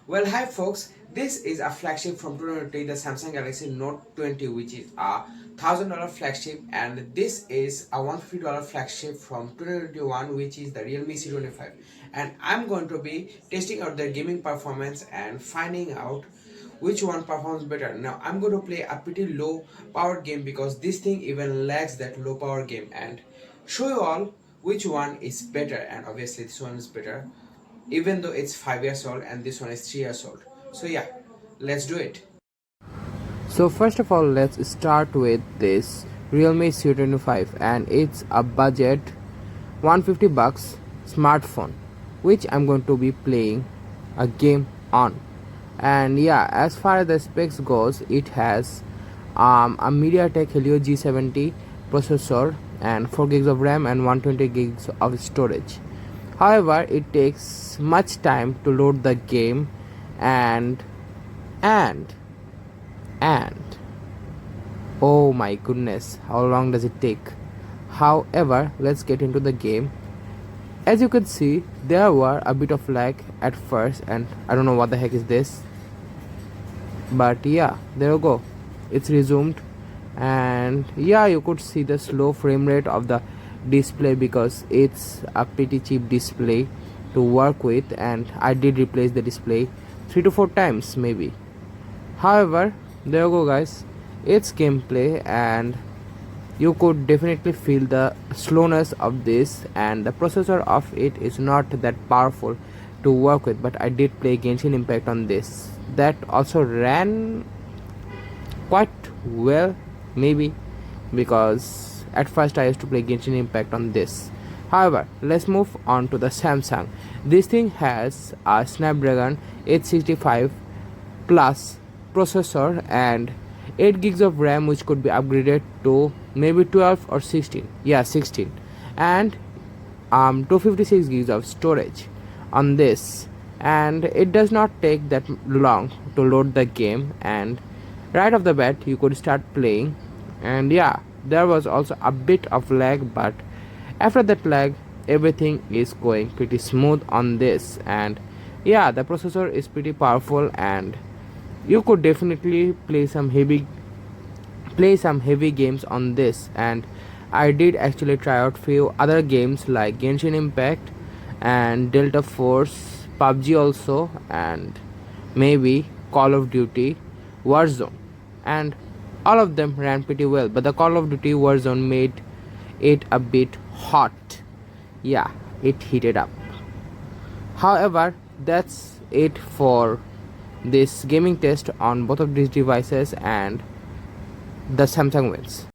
Well, hi folks. This is a flagship from 2020, the Samsung Galaxy Note 20, which is a $1,000 flagship, and this is a $150 flagship from 2021, which is the Realme C25. And I'm going to be testing out their gaming performance and finding out which one performs better. Now I'm going to play a pretty low power game because this thing even lags that low power game, and show you all which one is better. And obviously this one is better, even though it's 5 years old and this one is 3 years old. So yeah, let's do it. So first of all, let's start with this Realme C25, and it's a budget 150 bucks smartphone which I'm going to be playing a game on. And yeah, as far as the specs goes, it has a MediaTek Helio G70 processor and 4 gigs of RAM and 120 gigs of storage. However, it takes much time to load the game, and and and oh my goodness, how long does it take? However, let's get into the game. As you could see, there were a bit of lag at first, and I don't know what the heck is this, but yeah, there you go, it's resumed. And yeah, you could see the slow frame rate of the display because it's a pretty cheap display to work with, and I did replace the display 3 to 4 times maybe. However, there you go guys, it's gameplay, and you could definitely feel the slowness of this, and the processor of it is not that powerful to work with. But I did play Genshin Impact on this, that also ran quite well maybe, because at first I used to play Genshin Impact on this. However, let's move on to the Samsung. This thing has a Snapdragon 865 plus processor and 8 gigs of RAM, which could be upgraded to maybe 12 or 16. Yeah, 16. And 256 gigs of storage on this. And it does not take that long to load the game, and right off the bat you could start playing. And yeah, there was also a bit of lag, but after that lag everything is going pretty smooth on this. And yeah, the processor is pretty powerful, and you could definitely play some heavy games on this. And I did actually try out few other games like Genshin Impact and Delta Force, PUBG also, and maybe Call of Duty Warzone, and all of them ran pretty well, but the Call of Duty Warzone made it a bit hot. Yeah, it heated up. However, that's it for this gaming test on both of these devices, and the Samsung wins.